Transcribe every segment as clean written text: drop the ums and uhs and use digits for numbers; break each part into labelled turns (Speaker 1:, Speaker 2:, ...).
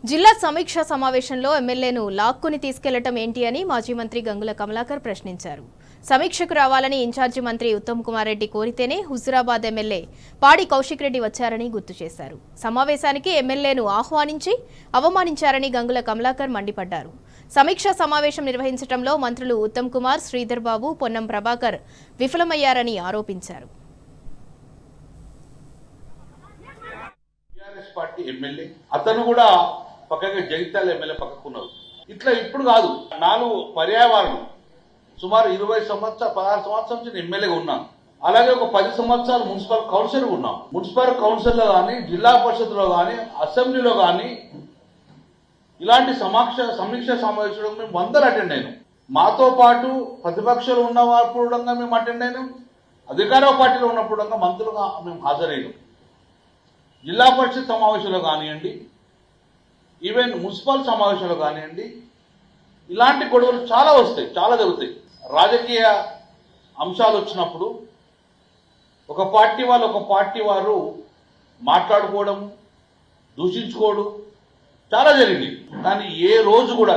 Speaker 1: జిల్లా సమీక్ష సమావేశంలో ఎమ్మెల్యేను లాక్కుని తీసుకెళ్లటం ఏంటి అని మాజీ మంత్రి గంగుల కమలాకర్ ప్రశ్నించారు. సమీక్షకు రావాలని ఇన్ఛార్జి మంత్రి ఉత్తమ్ కుమార్ రెడ్డి కోరితేనే హుజురాబాద్ ఎమ్మెల్యే పాడి కౌశిక్ రెడ్డి వచ్చారని గుర్తు చేశారు. సమావేశానికి ఎమ్మెల్యేను ఆహ్వానించి అవమానించారని గంగుల కమలాకర్ మండిపడ్డారు. సమీక్ష సమావేశం నిర్వహించడంలో మంత్రులు ఉత్తమ్ కుమార్, శ్రీధర్ బాబు, పొన్నం ప్రభాకర్ విఫలమయ్యారని ఆరోపించారు.
Speaker 2: పార్టీ ఎమ్మెల్యే అతను కూడా పక్కగా జగిత్యాల ఎమ్మెల్యే పక్కకున్నారు. ఇట్లా ఇప్పుడు కాదు, 4 పర్యావరణం సుమారు 16 సంవత్సరాల నుంచి ఎమ్మెల్యేగా ఉన్నాను. అలాగే ఒక 10 సంవత్సరాలు మున్సిపల్ కౌన్సిలర్ ఉన్నాం. మున్సిపల్ కౌన్సిల్లో కానీ, జిల్లా పరిషత్లో కానీ, అసెంబ్లీలో కానీ ఇలాంటి సమీక్ష సమావేశంలో మేము 100 అటెండ్ అయినాం. మాతో పాటు ప్రతిపక్షాలు ఉన్నప్పుడు మేము అటెండ్ అయినాం, అధికార పార్టీలో ఉన్నప్పుడు మంత్రులుగా మేము హాజరైనాం. జిల్లా పరిషత్ సమావేశంలో కానివ్వండి, ఈవెన్ మున్సిపల్ సమావేశంలో కానివ్వండి, ఇలాంటి గొడవలు చాలా వస్తాయి, చాలా జరుగుతాయి. రాజకీయ అంశాలు వచ్చినప్పుడు ఒక పార్టీ వారు మాట్లాడుకోవడం, దూషించుకోవడం చాలా జరిగింది. కానీ ఏ రోజు కూడా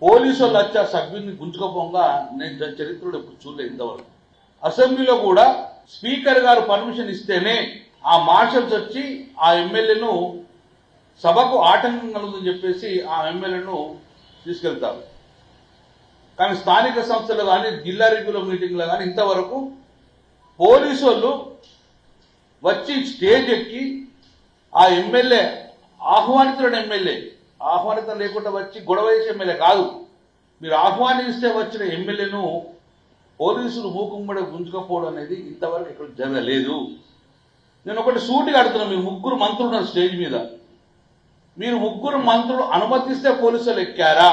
Speaker 2: పోలీసు వాళ్ళు వచ్చి ఆ సభ్యుని గుంజుకపోగా నేను చరిత్రలో ఎప్పుడు చూడలేదు ఇంతవరకు. అసెంబ్లీలో కూడా స్పీకర్ గారు పర్మిషన్ ఇస్తేనే ఆ మార్షల్స్ వచ్చి ఆ ఎమ్మెల్యేను సభకు ఆటంకం కలుగుతుందని చెప్పేసి ఆ ఎమ్మెల్యేను తీసుకెళ్తారు. కానీ స్థానిక సంస్థలు కానీ, జిల్లా రెగ్యులర్ మీటింగ్లో కానీ ఇంతవరకు పోలీసు వాళ్ళు వచ్చి స్టేజ్ ఎక్కి ఆ ఎమ్మెల్యే ఆహ్వానితుడు ఆహ్వానితం లేకుండా వచ్చి గొడవ చేసే ఎమ్మెల్యే కాదు, మీరు ఆహ్వానిస్తే వచ్చిన ఎమ్మెల్యేను పోలీసులు మూకుమ్మడి గుంజుకపోవడం అనేది ఇంతవరకు ఇక్కడ జరగలేదు. నేను ఒకటి సూటిగా అడుగుతున్నా, మీరు 3 మంత్రులు ఉన్నారు స్టేజ్ మీద, మీరు 3 మంత్రులు అనుమతిస్తే పోలీసులు ఎక్కారా,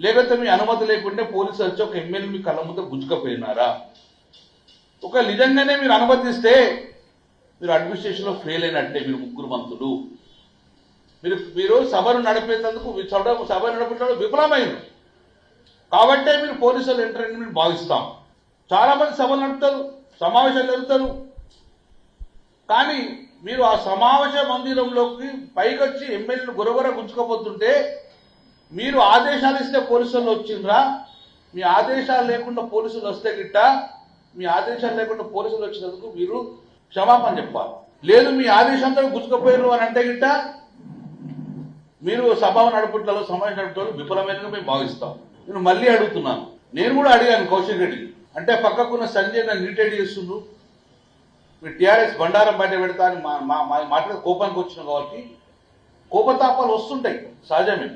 Speaker 2: లేకపోతే మీ అనుమతి లేకుంటే పోలీసులు వచ్చి ఒక ఎమ్మెల్యే మీ కళ్ళ ముందు గుంజుకపోయినారా? ఒక నిజంగానే మీరు అనుమతిస్తే మీరు అడ్మినిస్ట్రేషన్లో ఫెయిల్ అయినట్టే. మీరు 3 మంత్రులు మీరు సభను నడిపేందుకు సభ నడిపేటప్పుడు విఫలమైంది కాబట్టే మీరు పోలీసులు ఎంటర్ అని మేము భావిస్తాం. చాలా మంది సభలు నడుపుతారు, సమావేశాలు జరుగుతారు, కానీ మీరు ఆ సమావేశ మందిరంలోకి పైకొచ్చి ఎమ్మెల్యేలు గురగుర గుంజుకోపోతుంటే మీరు ఆదేశాలు ఇస్తే పోలీసులు వచ్చిండ్రా? మీ ఆదేశాలు లేకుండా పోలీసులు వస్తే గిట్ట, మీ ఆదేశాలు లేకుండా పోలీసులు వచ్చినందుకు మీరు క్షమాపణ చెప్పాలి. లేదు మీ ఆదేశంతో గుంజుకపోయారు అని అంటే గిట్ట మీరు సభ నడుపుట్లలో సమావేశం నడుపుట్లో విఫలమైనగా మేము భావిస్తాం. నేను మళ్ళీ అడుగుతున్నాను, నేను కూడా అడిగాను కౌశిక్ రెడ్డి, అంటే పక్కకున్న సంజయ్ నన్ను ఇరిటేట్ చేస్తుండ్రు, మీరు టీఆర్ఎస్ బండారం బయట పెడతా అని మాట్లాడే కోపానికి వచ్చిన కాబట్టి కోపతాపాలు వస్తుంటాయి, సహజమే.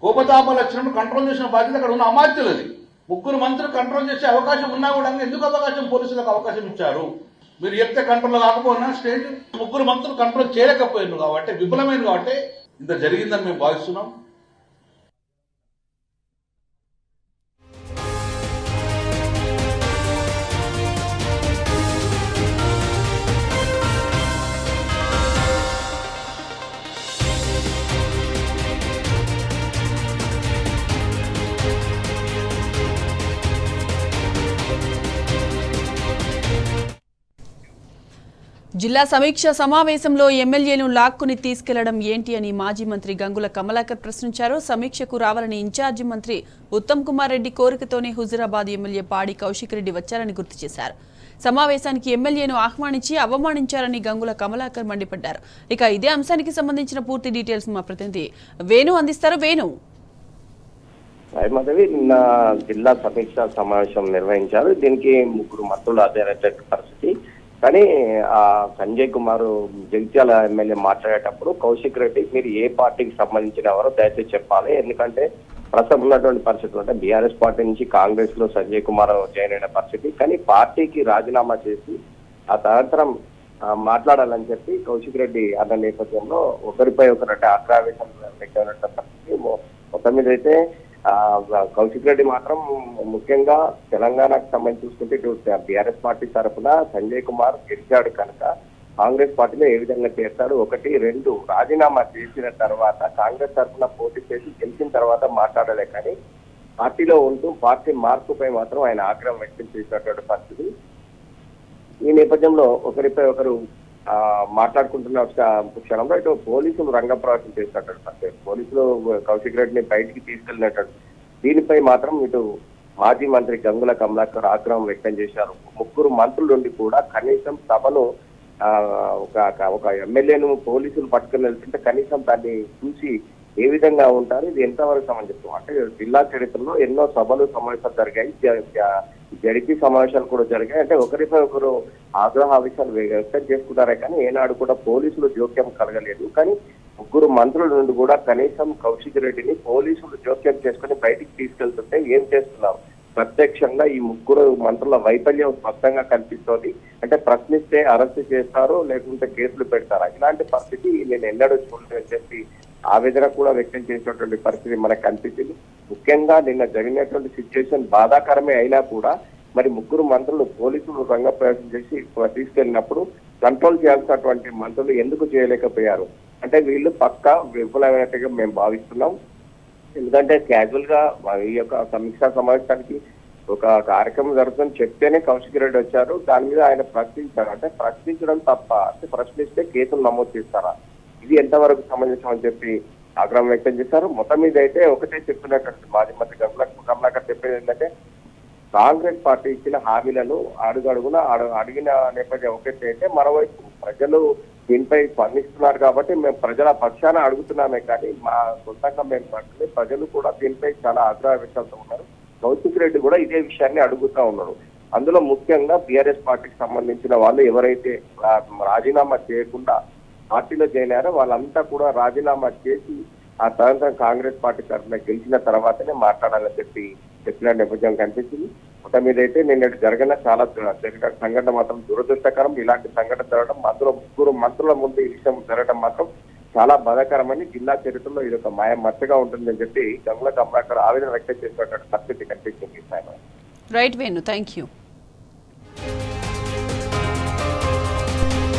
Speaker 2: కోపతాపాలు వచ్చినప్పుడు కంట్రోల్ చేసిన బాధ్యత అక్కడ ఉన్న అమాత్యులది. 3 మంత్రులు కంట్రోల్ చేసే అవకాశం ఉన్నా కూడా ఎందుకు అవకాశం పోలీసులకు అవకాశం ఇచ్చారు? మీరు చెప్తే కంట్రోల్ కాకపోయినా స్టేజ్ 3 మంత్రులు కంట్రోల్ చేయలేకపోయారు కాబట్టి, విఫలమైంది కాబట్టి ఇంత జరిగిందని మేము భావిస్తున్నాం.
Speaker 3: జిల్లా సమీక్ష సమావేశంలో ఎమ్మెల్యేను లాక్కుని తీసుకెళ్లడం ఏంటి అని మాజీ మంత్రి గంగుల కమలాకర్ ప్రశ్నించారు. సమీక్షకు రావాలని ఇన్ఛార్జి మంత్రి ఉత్తమ్ కుమార్ రెడ్డి కోరికతోనే హుజురాబాద్ ఎమ్మెల్యే పాడి కౌశిక్ రెడ్డి వచ్చారని గుర్తు చేశారు. సమావేశానికి ఎమ్మెల్యేను ఆహ్వానించి అవమానించారని గంగుల కమలాకర్ మండిపడ్డారు. ఇక ఇదే అంశానికి సంబంధించిన పూర్తి డీటెయిల్స్ మా ప్రతినిధి వేణు అందిస్తారు. వేణు,
Speaker 4: మాధవి, నిన్న జిల్లా సమీక్ష సమావేశం నిర్వహించారు. దీనికి 3 మంత్రులు హాజరైన పరిస్థితి. కానీ ఆ సంజయ్ కుమార్ జగిత్యాల ఎమ్మెల్యే మాట్లాడేటప్పుడు కౌశిక్ రెడ్డి మీరు ఏ పార్టీకి సంబంధించిన వారో దయచేసి చెప్పాలి, ఎందుకంటే ప్రస్తుతం ఉన్నటువంటి పరిస్థితులు అంటే బీఆర్ఎస్ పార్టీ నుంచి కాంగ్రెస్ లో సంజయ్ కుమార్ జాయిన్ అయిన పరిస్థితి. కానీ పార్టీకి రాజీనామా చేసి ఆ తదనంతరం మాట్లాడాలని చెప్పి కౌశిక్ రెడ్డి అన్న నేపథ్యంలో ఒకరిపై ఒకరంటే ఆక్రావేశం పెట్టినటువంటి పరిస్థితి. మొత్తం మీద అయితే కౌశిక్ రెడ్డి మాత్రం ముఖ్యంగా తెలంగాణకు సంబంధించి చూసుకుంటే ఇటు బీఆర్ఎస్ పార్టీ తరఫున సంజయ్ కుమార్ గెలిచాడు కనుక కాంగ్రెస్ పార్టీలో ఏ విధంగా చేస్తాడు, 1, 2 రాజీనామా చేసిన తర్వాత కాంగ్రెస్ తరఫున పోటీ చేసి గెలిచిన తర్వాత మాట్లాడలే, కానీ పార్టీలో ఉంటూ పార్టీ మార్పుపై మాత్రం ఆయన ఆగ్రహం వ్యక్తం చేసినటువంటి పరిస్థితి. ఈ నేపథ్యంలో ఒకరిపై ఒకరు మాట్లాడుకుంటున్న క్షణంలో ఇటు పోలీసులు రంగప్రవేశం చేసినట్టు అంటే పోలీసులు కౌశిక్ రెడ్డిని బయటికి తీసుకెళ్ళినట్టు దీనిపై మాత్రం ఇటు మాజీ మంత్రి గంగుల కమలాకర్ ఆగ్రహం వ్యక్తం చేశారు. ముగ్గురు మంత్రుల నుండి కూడా కనీసం సభను ఒక ఎమ్మెల్యేను పోలీసులు పట్టుకుని వెళ్తుంటే కనీసం దాన్ని చూసి ఏ విధంగా ఉంటారు, ఇది ఎంతవరకు సమంజసం అంటే జిల్లా చరిత్రలో ఎన్నో సభలు సమావేశాలు జరిగాయి, జడిపి సమావేశాలు కూడా జరిగాయి. అంటే ఒకరిపై ఒకరు ఆగ్రహావేశాలు వ్యక్తం చేసుకుంటారే కానీ ఏనాడు కూడా పోలీసులు జోక్యం కలగలేదు. కానీ ముగ్గురు మంత్రుల నుండి కూడా కనీసం కౌశిక్ రెడ్డిని పోలీసులు జోక్యం చేసుకుని బయటికి తీసుకెళ్తుంటే ఏం చేస్తున్నారు? ప్రత్యక్షంగా ఈ ముగ్గురు మంత్రుల వైఫల్యం స్పష్టంగా కనిపిస్తోంది. అంటే ప్రశ్నిస్తే అరెస్ట్ చేస్తారు, లేకుంటే కేసులు పెడతారు. ఇలాంటి పరిస్థితి నేను ఎన్నడూ చూడలేదని చెప్పి ఆవేదన కూడా వ్యక్తం చేసినటువంటి పరిస్థితి మనకు కనిపించింది. ముఖ్యంగా నిన్న జరిగినటువంటి సిచ్యువేషన్ బాధాకరమే అయినా కూడా మరి ముగ్గురు మంత్రులు పోలీసులు రంగప్రవేశం చేసి తీసుకెళ్ళినప్పుడు కంట్రోల్ చేయాల్సినటువంటి మంత్రులు ఎందుకు చేయలేకపోయారు అంటే వీళ్ళు పక్కా విఫలమైనట్టుగా మేము భావిస్తున్నాం. ఎందుకంటే క్యాజువల్ గా ఈ యొక్క సమీక్షా సమావేశానికి ఒక కార్యక్రమం జరుగుతుందని చెప్తేనే కౌశిక్ రెడ్డి వచ్చారు. దాని మీద ఆయన ప్రశ్నించారు. అంటే ప్రశ్నించడం తప్ప, అంటే ప్రశ్నిస్తే కేసులు నమోదు చేస్తారా, ఇది ఎంతవరకు సమంజసం అని చెప్పి ఆగ్రహం వ్యక్తం చేశారు. మొత్తం మీద అయితే ఒకటే చెప్తున్నట్టు మాజీ మంత్రి కమలాకర్ చెప్పేది ఏంటంటే కాంగ్రెస్ పార్టీ ఇచ్చిన హామీలను అడుగడుగున అడిగిన నేపథ్యం ఒకటి అయితే మరోవైపు ప్రజలు దీనిపై స్పందిస్తున్నారు కాబట్టి మేము ప్రజల పక్షాన అడుగుతున్నామే కానీ మా సొంతంగా మేము పట్టిన ప్రజలు కూడా దీనిపై చాలా ఆగ్రహ వ్యక్తంతో ఉన్నారు. కౌశిక్ రెడ్డి కూడా ఇదే విషయాన్ని అడుగుతా ఉన్నారు. అందులో ముఖ్యంగా బీఆర్ఎస్ పార్టీకి సంబంధించిన వాళ్ళు ఎవరైతే రాజీనామా చేయకుండా పార్టీలో జాయిన్ అయ్యారో వాళ్ళంతా కూడా రాజీనామా చేసి ఆ తదనంతరం కాంగ్రెస్ పార్టీ తరఫున గెలిచిన తర్వాతనే మాట్లాడాలని చెప్పిన నేపథ్యం కనిపించింది. మొత్తం మీద అయితే నిన్నటి జరిగిన చాలా సంఘటన మాత్రం దురదృష్టకరం. ఇలాంటి సంఘటన జరగడం, అందులో ముగ్గురు మంత్రుల ముందు ఈ విషయం జరగడం మాత్రం చాలా బాధాకరమని, జిల్లా చరిత్రలో ఇది ఒక మచ్చగా ఉంటుందని చెప్పి గంగుల కమలాకర్ ఆవేదన వ్యక్తం చేసినటువంటి పరిస్థితి కనిపించింది.
Speaker 3: Right Venu, thank you.